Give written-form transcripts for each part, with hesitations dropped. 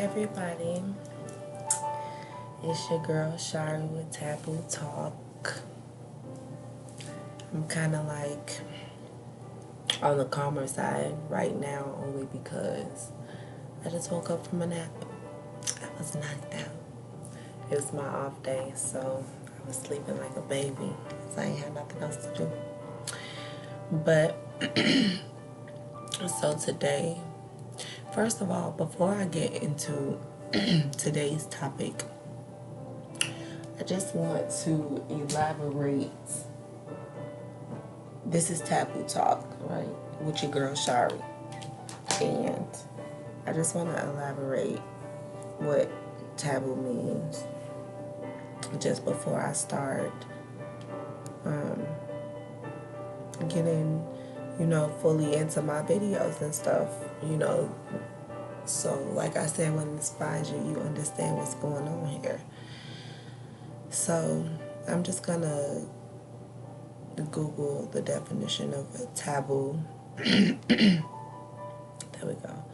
everybody, it's your girl Shari with Taboo Talk. I'm kind of like on the calmer side right now only because I just woke up from a nap. I was knocked out. It was my off day, so I was sleeping like a baby because I ain't had nothing else to do. But so today, first of all, before I get into today's topic, I just want to elaborate. This is Taboo Talk, right? With your girl Shari. And I just want to elaborate what taboo means just before I start getting, fully into my videos and stuff, So, like I said, when it inspires you, you understand what's going on here. So, I'm just gonna Google the definition of a taboo. There we go.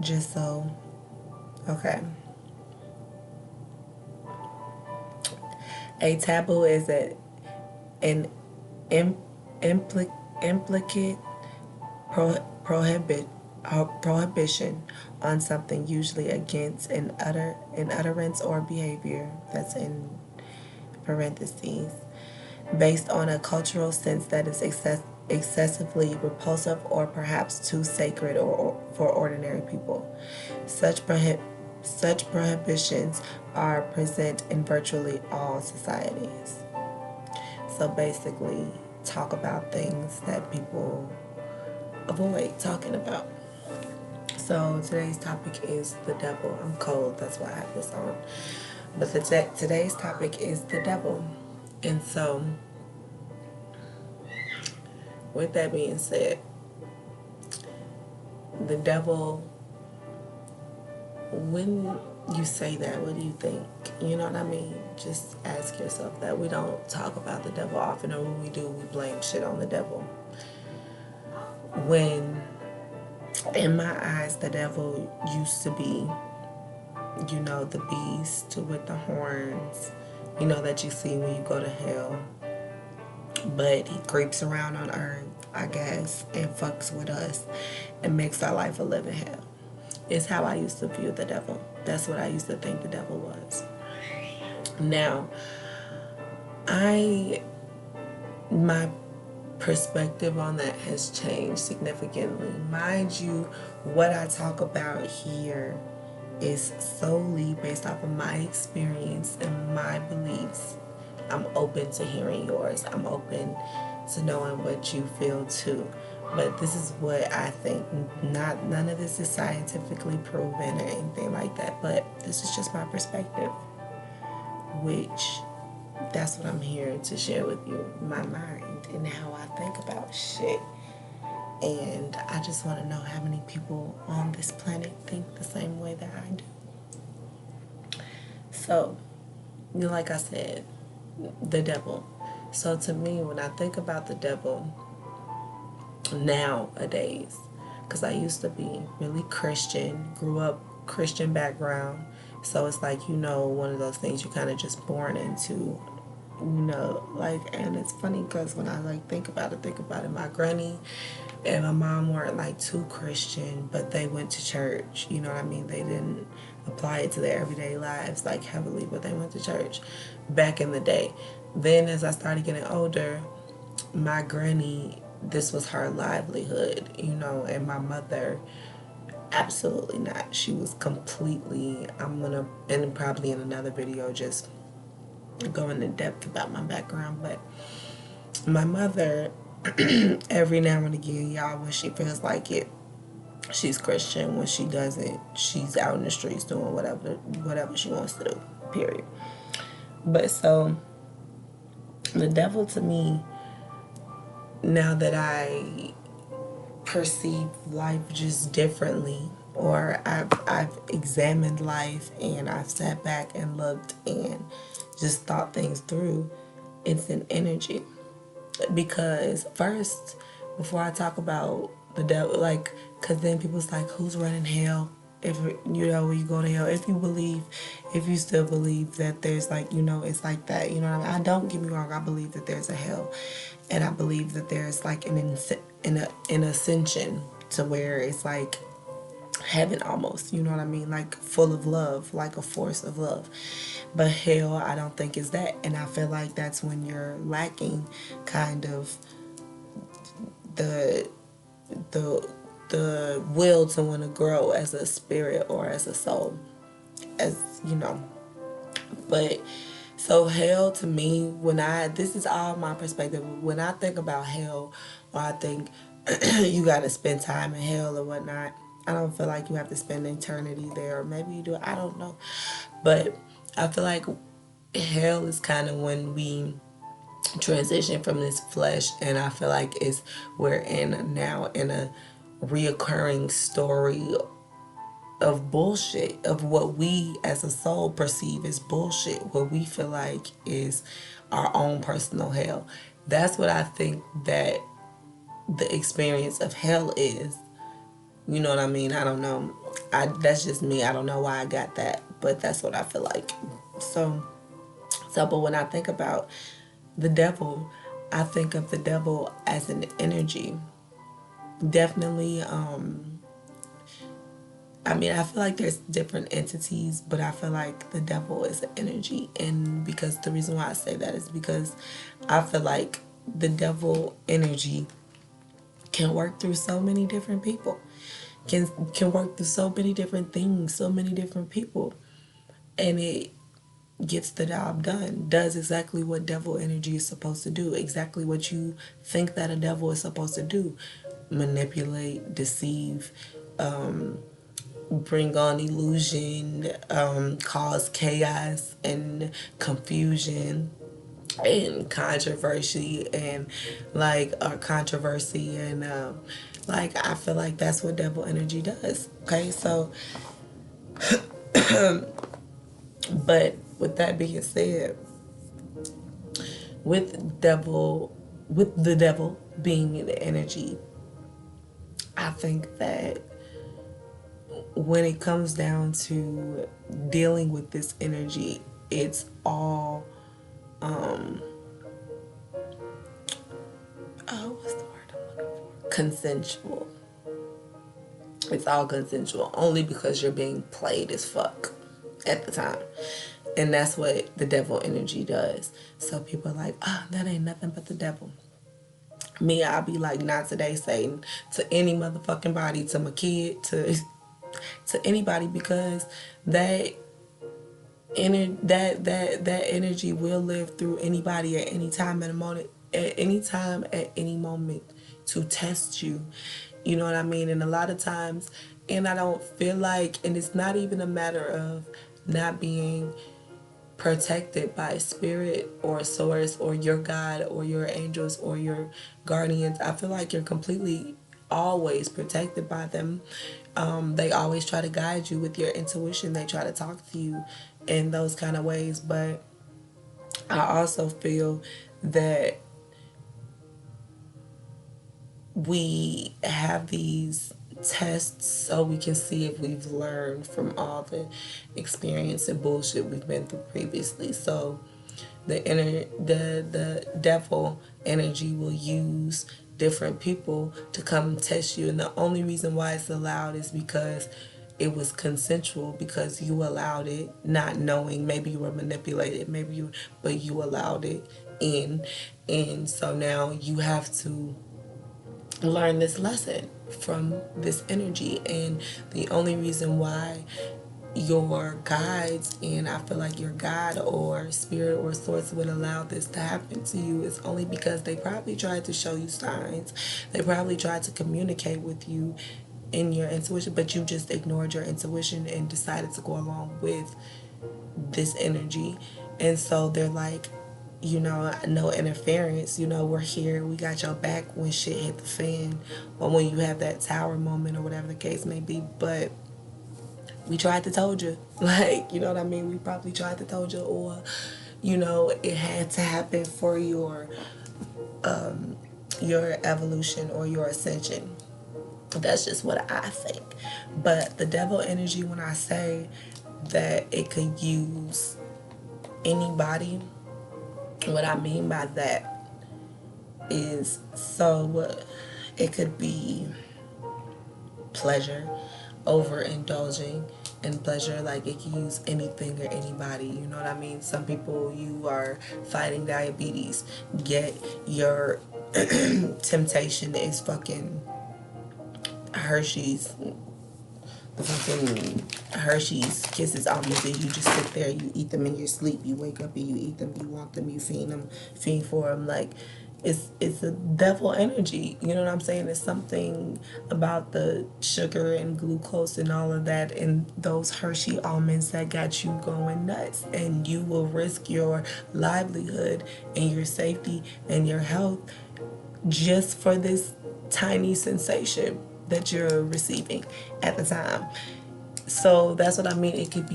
Just so, okay. A taboo is an implicate prohibition on something, usually against an utterance or behavior. That's in parentheses. Based on a cultural sense that is excessively repulsive or perhaps too sacred or for ordinary people. Such prohibitions are present in virtually all societies. So basically, talk about things that people avoid talking about. So today's topic is the devil. I'm cold, that's why I have this on. But today's topic is the devil. And so, with that being said, the devil, when you say that, what do you think? You know what I mean? Just ask yourself that. We don't talk about the devil often, or when we do, we blame shit on the devil. When, in my eyes, the devil used to be, the beast with the horns, that you see when you go to hell. But he creeps around on earth, I guess, and fucks with us and makes our life a living hell. It's how I used to view the devil. That's what I used to think the devil was. Now, my perspective on that has changed significantly. Mind you, what I talk about here is solely based off of my experience and my beliefs. I'm open to hearing yours. I'm open to knowing what you feel too. But this is what I think. None of this is scientifically proven or anything like that. But this is just my perspective, which that's what I'm here to share with you. My mind and how I think about shit. And I just want to know how many people on this planet think the same way that I do. So, like I said, the devil. So to me, when I think about the devil nowadays, because I used to be really Christian, grew up Christian background, so it's like, one of those things you're kind of just born into, and it's funny because when I think about it, my granny and my mom weren't too Christian, but they went to church, you know what I mean? They didn't apply it to their everyday lives heavily, but they went to church back in the day. Then as I started getting older, my granny, this was her livelihood, and my mother, absolutely not. She was completely, and probably in another video, just go into depth about my background, but my mother, every now and again, y'all, when she feels like it, she's Christian. When she doesn't, she's out in the streets doing whatever she wants to do, period. But so, the devil to me, now that I perceive life just differently, or I've examined life and I've sat back and looked and just thought things through, it's an energy. Because first, before I talk about the devil, because then people's like, who's running hell? if you know when you go to hell, if you still believe that there's like, you know, it's like that, you know what I mean? I don't, get me wrong, I believe that there's a hell, and I believe that there's like an ascension to where it's like heaven almost, you know what I mean, like full of love, like a force of love. But hell, I don't think is that, and I feel like that's when you're lacking kind of the the the will to want to grow as a spirit or as a soul, as you know. But so hell to me, when I, this is all my perspective, when I think about hell, or I think you got to spend time in hell or whatnot, I don't feel like you have to spend eternity there, or maybe you do, I don't know. But I feel like hell is kind of when we transition from this flesh, and I feel like it's, we're in now in a reoccurring story of bullshit, of what we as a soul perceive as bullshit, what we feel like is our own personal hell. That's what I think that the experience of hell is. You know what I mean? I don't know. That's just me. I don't know why I got that, but that's what I feel like. So but when I think about the devil, I think of the devil as an energy. Definitely, I mean, I feel like there's different entities, but I feel like the devil is an energy. And because the reason why I say that is because I feel like the devil energy can work through so many different people, can work through so many different things, so many different people, and it gets the job done, does exactly what devil energy is supposed to do, exactly what you think that a devil is supposed to do: manipulate, deceive, bring on illusion, cause chaos and confusion and controversy, and like controversy, and like I feel like that's what devil energy does. Okay, so but with that being said, with devil, with the devil being the energy, I think that when it comes down to dealing with this energy, it's all what's the word I'm looking for? Consensual. It's all consensual, only because you're being played as fuck at the time. And that's what the devil energy does. So people are like, oh, that ain't nothing but the devil. Me, I'll be like, not today, Satan. To any motherfucking body, to my kid, to anybody, because that that energy will live through anybody at any time, at a moment, at any time, at any moment, to test you. You know what I mean? And a lot of times, and I don't feel like, and it's not even a matter of not being protected by spirit or source or your God or your angels or your guardians. I feel like you're completely always protected by them. They always try to guide you with your intuition. They try to talk to you in those kind of ways. But I also feel that we have these tests so we can see if we've learned from all the experience and bullshit we've been through previously. So the devil energy will use different people to come test you, and the only reason why it's allowed is because it was consensual, because you allowed it, not knowing, maybe you were manipulated, but you allowed it in. And so now you have to learn this lesson from this energy. And the only reason why your guides, and I feel like your God or spirit or source would allow this to happen to you, is only because they probably tried to show you signs. They probably tried to communicate with you in your intuition, but you just ignored your intuition and decided to go along with this energy. And so they're like, no interference, we're here, we got your back when shit hit the fan, or when you have that tower moment or whatever the case may be. But we tried to told you, like, you know what I mean? We probably tried to told you, or, it had to happen for your evolution or your ascension. That's just what I think. But the devil energy, when I say that it could use anybody, what I mean by that is, so it could be pleasure, overindulging in pleasure. Like it can use anything or anybody, you know what I mean? Some people, you are fighting diabetes, get your temptation is fucking Hershey's, the fucking Hershey's Kisses almonds, and you just sit there, you eat them in your sleep, you wake up and you eat them, you want them, you fiend for them. Like it's a devil energy, you know what I'm saying? It's something about the sugar and glucose and all of that and those Hershey almonds that got you going nuts, and you will risk your livelihood and your safety and your health just for this tiny sensation that you're receiving at the time. So that's what I mean. It could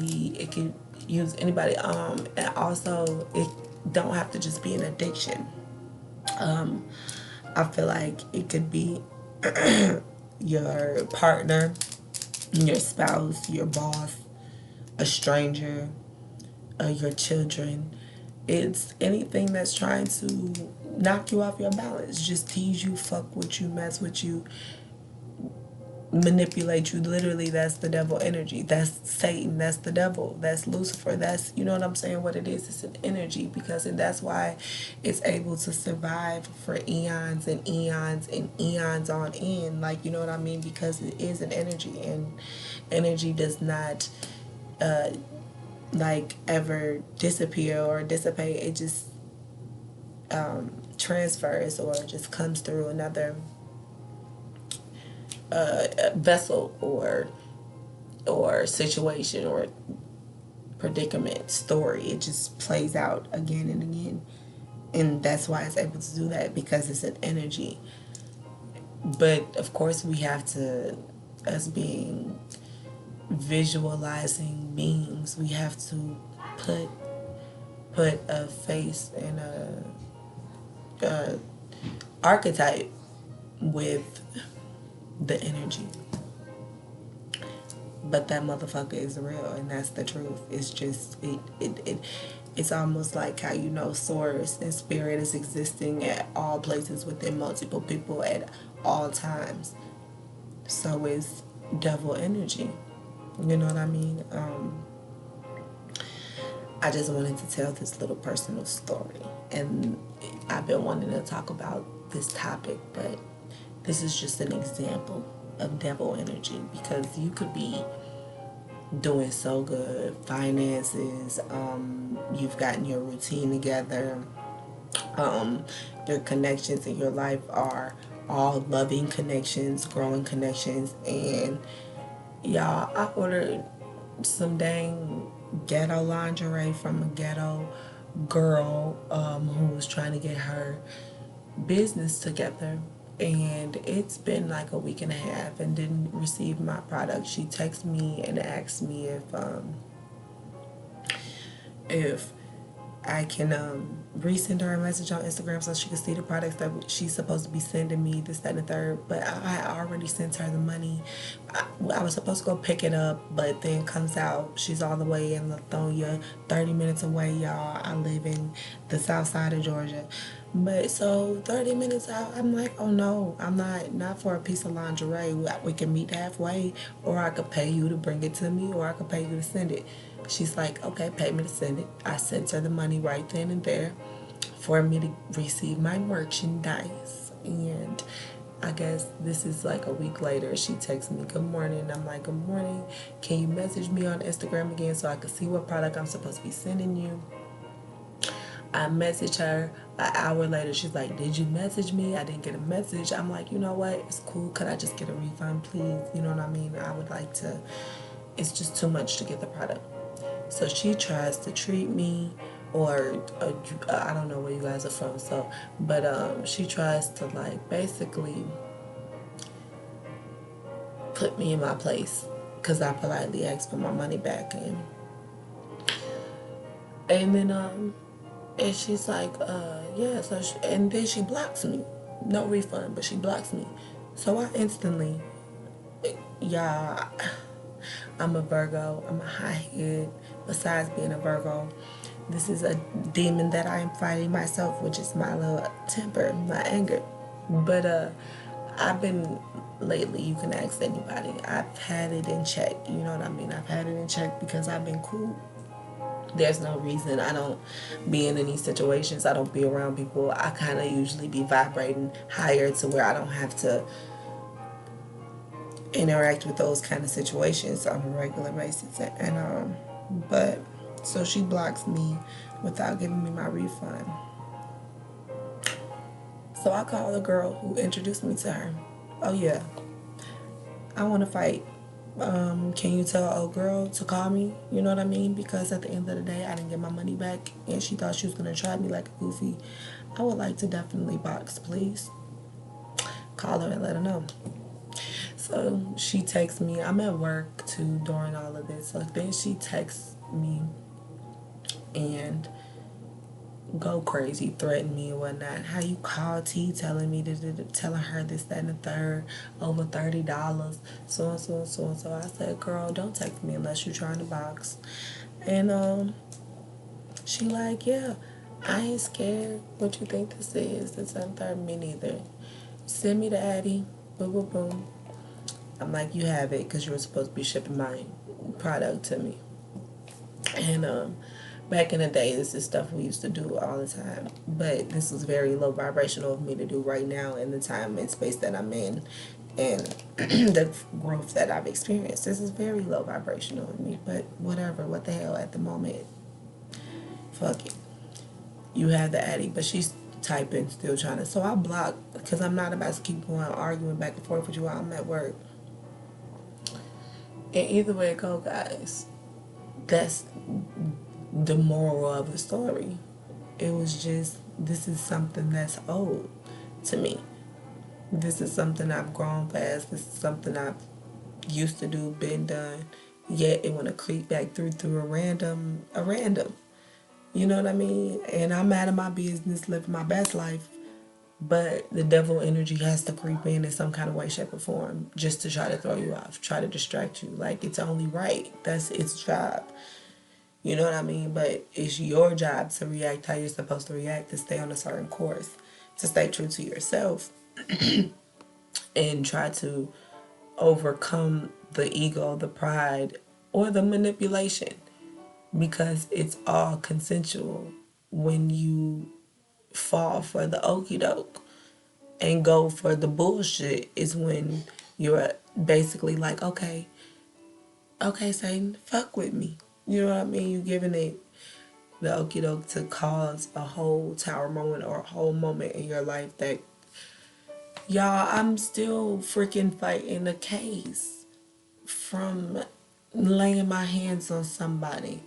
use anybody. And also it don't have to just be an addiction. I feel like it could be your partner, your spouse, your boss, a stranger, your children. It's anything that's trying to knock you off your balance, just tease you, fuck with you, mess with you, manipulate you. Literally, that's the devil energy. That's Satan. That's the devil. That's Lucifer. That's, you know what I'm saying, what it is. It's an energy, because, and that's why it's able to survive for eons and eons and eons on end. Like, you know what I mean? Because it is an energy, and energy does not like ever disappear or dissipate. It just transfers or just comes through another vessel or situation or predicament, story. It just plays out again and again, and that's why it's able to do that, because it's an energy. But of course we have to, as being visualizing beings, we have to put a face and a archetype with the energy. But that motherfucker is real, and that's the truth. It's just it's almost like how, you know, source and spirit is existing at all places within multiple people at all times. So is devil energy. You know what I mean? I just wanted to tell this little personal story, and I've been wanting to talk about this topic, but this is just an example of devil energy, because you could be doing so good, finances, you've gotten your routine together, your connections in your life are all loving connections, growing connections, and y'all, I ordered some dang ghetto lingerie from a ghetto girl who was trying to get her business together, and it's been like a week and a half and didn't receive my product. She texted me and asked me if I can resend her a message on Instagram so she can see the products that she's supposed to be sending me, this, that, and the third. But I already sent her the money. I was supposed to go pick it up, but then comes out she's all the way in Lithonia, 30 minutes away, y'all. I live in the south side of Georgia. But so 30 minutes out, I'm like, oh no, I'm not for a piece of lingerie. We can meet halfway, or I could pay you to bring it to me, or I could pay you to send it. She's like, okay, pay me to send it. I sent her the money right then and there for me to receive my merchandise. And I guess this is like a week later. She texts me, good morning. I'm like, good morning. Can you message me on Instagram again so I can see what product I'm supposed to be sending you? I message her an hour later. She's like, did you message me? I didn't get a message. I'm like, you know what? It's cool. Could I just get a refund, please? You know what I mean? I would like to. It's just too much to get the product. So she tries to treat me, or I don't know where you guys are from. So, but she tries to like basically put me in my place because I politely asked for my money back, and then and she's like, yeah. And then she blocks me. No refund, but she blocks me. So I instantly Y'all, I'm a Virgo. I'm a hothead. Besides being a Virgo, this is a demon that I am fighting myself, which is my little temper, my anger. But I've been lately. You can ask anybody. I've had it in check. You know what I mean? I've had it in check because I've been cool. There's no reason I don't be in any situations. I don't be around people. I kind of usually be vibrating higher to where I don't have to interact with those kind of situations on a regular basis. But so she blocks me without giving me my refund. So I call the girl who introduced me to her. Oh yeah, I want to fight. Can you tell old girl to call me? You know what I mean? Because at the end of the day, I didn't get my money back, and she thought she was gonna try me like a goofy. I would like to definitely box, please. Call her and let her know. So she texts me. I'm at work too during all of this. So then she texts me and go crazy, threaten me and whatnot. How you call T telling me telling her this, that, and the third, over $30, so and so and so and so. I said, girl, don't text me unless you're trying to box. And she like, yeah, I ain't scared. What you think this is? This and third, me neither. Send me the Addy. Boom, boom, boom. I'm like, you have it because you were supposed to be shipping my product to me. And back in the day, this is stuff we used to do all the time. But this is very low vibrational of me to do right now in the time and space that I'm in and the growth that I've experienced. This is very low vibrational of me. But whatever, what the hell at the moment. Fuck it. You have the Addy, but she's typing, still trying to. So I block because I'm not about to keep going arguing back and forth with you while I'm at work. And either way it go, guys, that's the moral of the story. It was just, this is something that's old to me. This is something I've grown past. This is something I've used to do, been done. Yet it want to creep back through a random. You know what I mean? And I'm out of my business, living my best life. But the devil energy has to creep in some kind of way, shape, or form just to try to throw you off, try to distract you. Like, it's only right. That's its job. You know what I mean? But it's your job to react how you're supposed to react, to stay on a certain course, to stay true to yourself, and try to overcome the ego, the pride, or the manipulation. Because it's all consensual when you fall for the okie doke and go for the bullshit is when you're basically like, okay, Satan, fuck with me. You know what I mean? You giving it the okie doke to cause a whole tower moment or a whole moment in your life that, y'all, I'm still freaking fighting a case from laying my hands on somebody.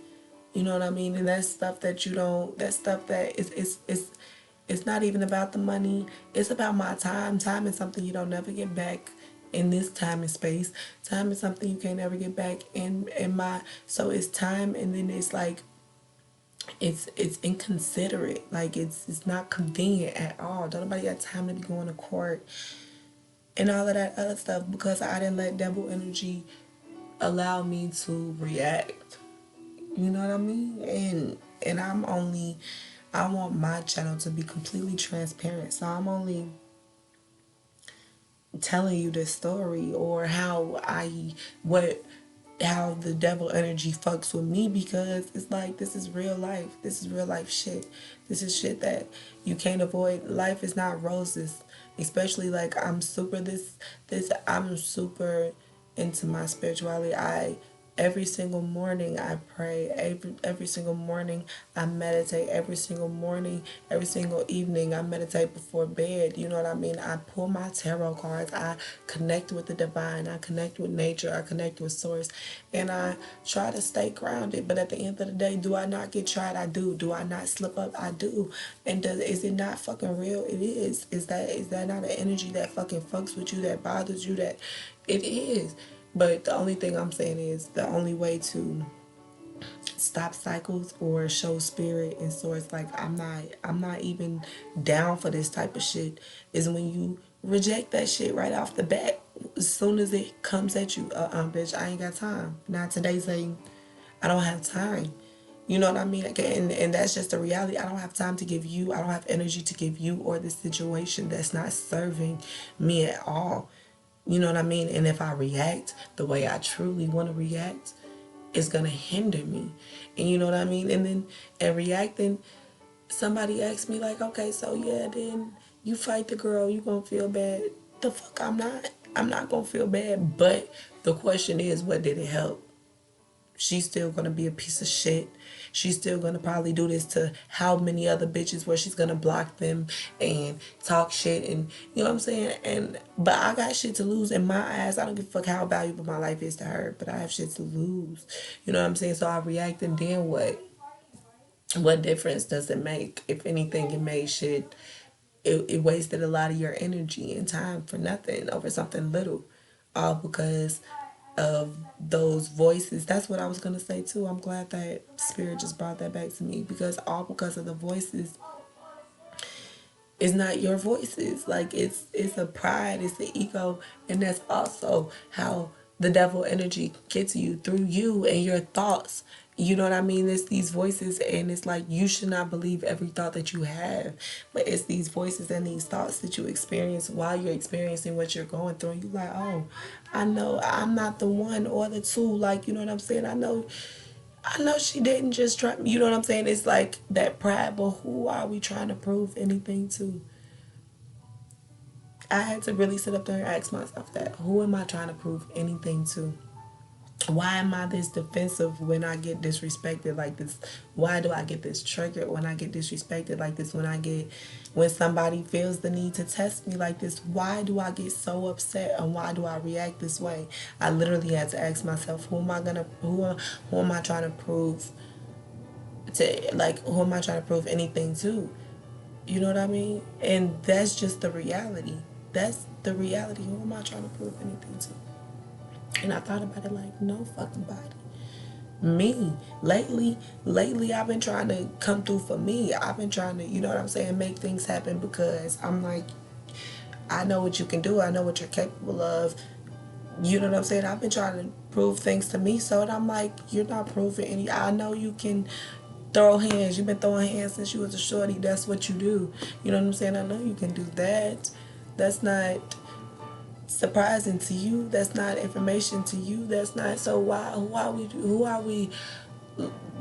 You know what I mean? And that's stuff that you don't, that's stuff that it's not even about the money. It's about my time. Time is something you don't never get back in this time and space. Time is something you can't ever get back in my, so it's time, and then it's like, it's inconsiderate. Like, it's not convenient at all. Don't nobody got time to be going to court and all of that other stuff because I didn't let devil energy allow me to react. You know what I mean? And I want my channel to be completely transparent. So I'm only telling you this story or how the devil energy fucks with me, because it's like, this is real life. This is real life shit. This is shit that you can't avoid. Life is not roses. Especially like I'm super into my spirituality. Every single morning I pray. Every single morning I meditate. Every single morning, every single evening I meditate before bed. You know what I mean? I pull my tarot cards. I connect with the divine. I connect with nature. I connect with source. And I try to stay grounded. But at the end of the day, do I not get tried? I do. Do I not slip up? I do. And is it not fucking real? It is. Is that not an energy that fucking fucks with you, that bothers you? That it is. But the only thing I'm saying is the only way to stop cycles or show spirit and source, like, I'm not even down for this type of shit, is when you reject that shit right off the bat. as soon as it comes at you, bitch, I ain't got time. Not today, saying I don't have time. You know what I mean? And that's just the reality. I don't have time to give you. I don't have energy to give you or the situation that's not serving me at all. You know what I mean? And if I react the way I truly want to react, it's going to hinder me. And you know what I mean? And then, and reacting, somebody asked me, like, okay, so yeah, then you fight the girl, you going to feel bad. The fuck, I'm not. I'm not going to feel bad. But the question is, what did it help? She's still gonna be a piece of shit. She's still gonna probably do this to how many other bitches where she's gonna block them and talk shit, and you know what I'm saying? And but I got shit to lose in my eyes. I don't give a fuck how valuable my life is to her, but I have shit to lose. You know what I'm saying? So I react, and then what? What difference does it make? If anything, it made shit, it wasted a lot of your energy and time for nothing over something little. All because of those voices. That's what I was gonna say too. I'm glad that Spirit just brought that back to me, because all because of the voices, it's not your voices. Like it's a pride, it's the ego, and that's also how the devil energy gets you, through you and your thoughts. You know what I mean? It's these voices, and it's like you should not believe every thought that you have, but it's these voices and these thoughts that you experience while you're experiencing what you're going through. And you're like, oh, I know I'm not the one or the two. Like, you know what I'm saying? I know she didn't just try. You know what I'm saying? It's like that pride, but who are we trying to prove anything to? I had to really sit up there and ask myself that. Who am I trying to prove anything to? Why am I this defensive when I get disrespected like this? Why do I get this triggered when I get disrespected like this? When somebody feels the need to test me like this, why do I get so upset, and why do I react this way? I literally had to ask myself, who am I trying to prove to, like, who am I trying to prove anything to? You know what I mean? And that's just the reality. That's the reality. Who am I trying to prove anything to? And I thought about it like, no fucking body. Me. Lately I've been trying to come through for me. I've been trying to, you know what I'm saying, make things happen, because I'm like, I know what you can do. I know what you're capable of. You know what I'm saying? I've been trying to prove things to me, so I'm like, you're not proving any. I know you can throw hands. You've been throwing hands since you was a shorty. That's what you do. You know what I'm saying? I know you can do that. That's not surprising to you. That's not information to you. That's not. So why? Who are we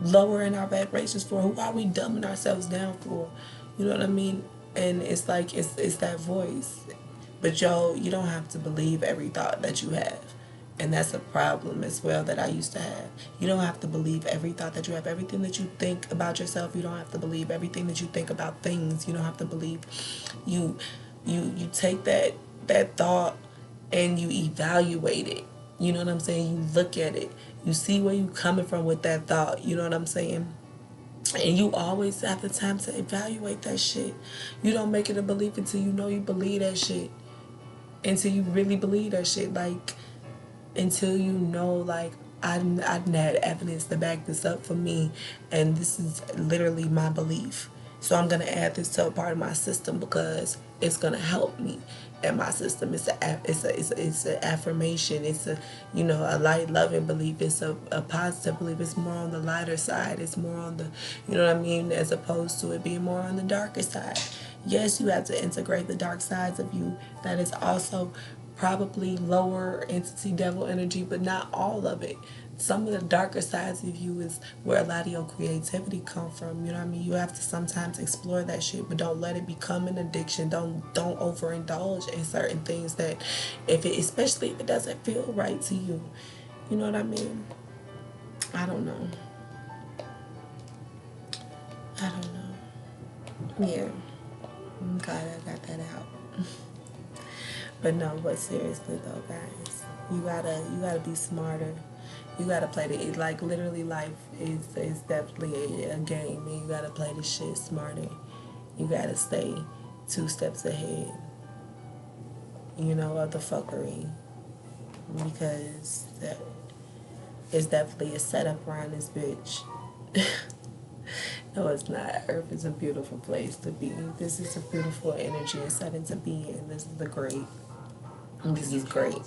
lowering our vibrations for? Who are we dumbing ourselves down for? You know what I mean? And it's like it's that voice. But yo, you don't have to believe every thought that you have. And that's a problem as well that I used to have. You don't have to believe every thought that you have. Everything that you think about yourself, you don't have to believe everything that you think about things. You don't have to believe. You you take that thought and you evaluate it. You know what I'm saying? You look at it. You see where you coming from with that thought. You know what I'm saying? And you always have the time to evaluate that shit. You don't make it a belief until you know you believe that shit. Until you really believe that shit. Like, until you know, like, I've had evidence to back this up for me, and this is literally my belief. So I'm gonna add this to a part of my system, because it's gonna help me. And my system is it's an affirmation. It's a, you know, a light loving belief. It's a positive belief. It's more on the lighter side. It's more on the, you know what I mean, as opposed to it being more on the darker side. Yes, you have to integrate the dark sides of you. That is also probably lower entity devil energy, but not all of it. Some of the darker sides of you is where a lot of your creativity come from. You know what I mean? You have to sometimes explore that shit, but don't let it become an addiction. Don't overindulge in certain things that, especially if it doesn't feel right to you. You know what I mean? I don't know. I don't know. Yeah. I'm glad I got that out. But no, but seriously though, guys, you gotta be smarter. You gotta play the, like, literally life is definitely a game, and you gotta play the shit smarter. You gotta stay 2 steps ahead, you know, of the fuckery, because that is definitely a setup around this bitch. No, it's not. Earth is a beautiful place to be. This is a beautiful energy and setting to be in. This is the great. This is great.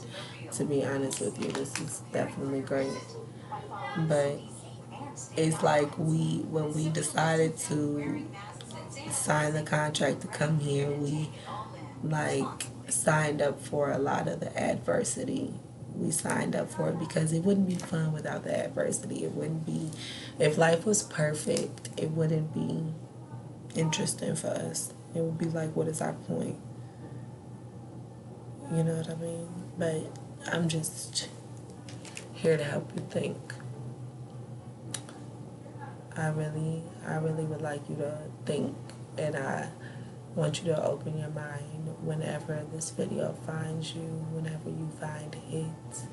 To be honest with you, this is definitely great. But it's like when we decided to sign the contract to come here, we like signed up for a lot of the adversity. We signed up for it because it wouldn't be fun without the adversity. It wouldn't be, if life was perfect, it wouldn't be interesting for us. It would be like, what is our point? You know what I mean? But I'm just here to help you think. I really would like you to think, and I want you to open your mind whenever this video finds you, whenever you find it.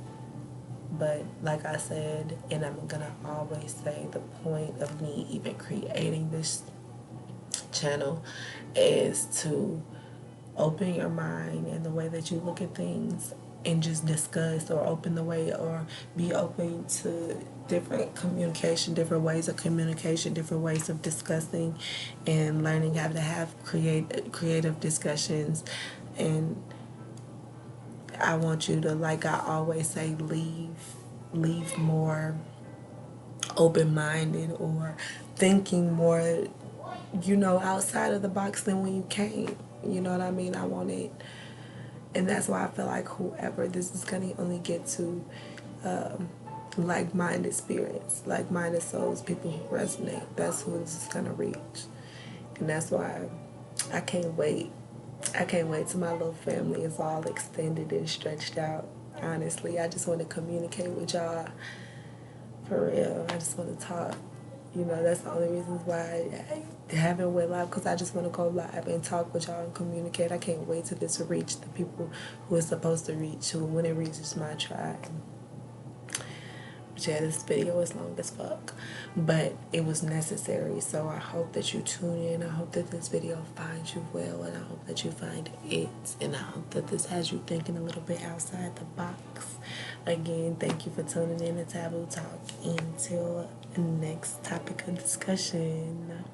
But like I said, and I'm gonna always say, the point of me even creating this channel is to open your mind and the way that you look at things, and just discuss, or open the way, or be open to different communication, different ways of communication, different ways of discussing, and learning how to have creative discussions. And I want you to, like I always say, leave more open-minded, or thinking more, outside of the box than when you came. You know what I mean? I want it. And that's why I feel like whoever this is going to only get to, like-minded spirits, like-minded souls, people who resonate. That's who this is going to reach. And that's why I can't wait. I can't wait till my little family is all extended and stretched out. Honestly, I just want to communicate with y'all. For real. I just want to talk. That's the only reasons why I haven't went live, because I just want to go live and talk with y'all and communicate. I can't wait till this reach the people who it's supposed to reach, when it reaches my tribe. But yeah, this video is long as fuck, but it was necessary. So I hope that you tune in. I hope that this video finds you well, and I hope that you find it, and I hope that this has you thinking a little bit outside the box. Again, thank you for tuning in to Taboo Talk. Until next topic of discussion.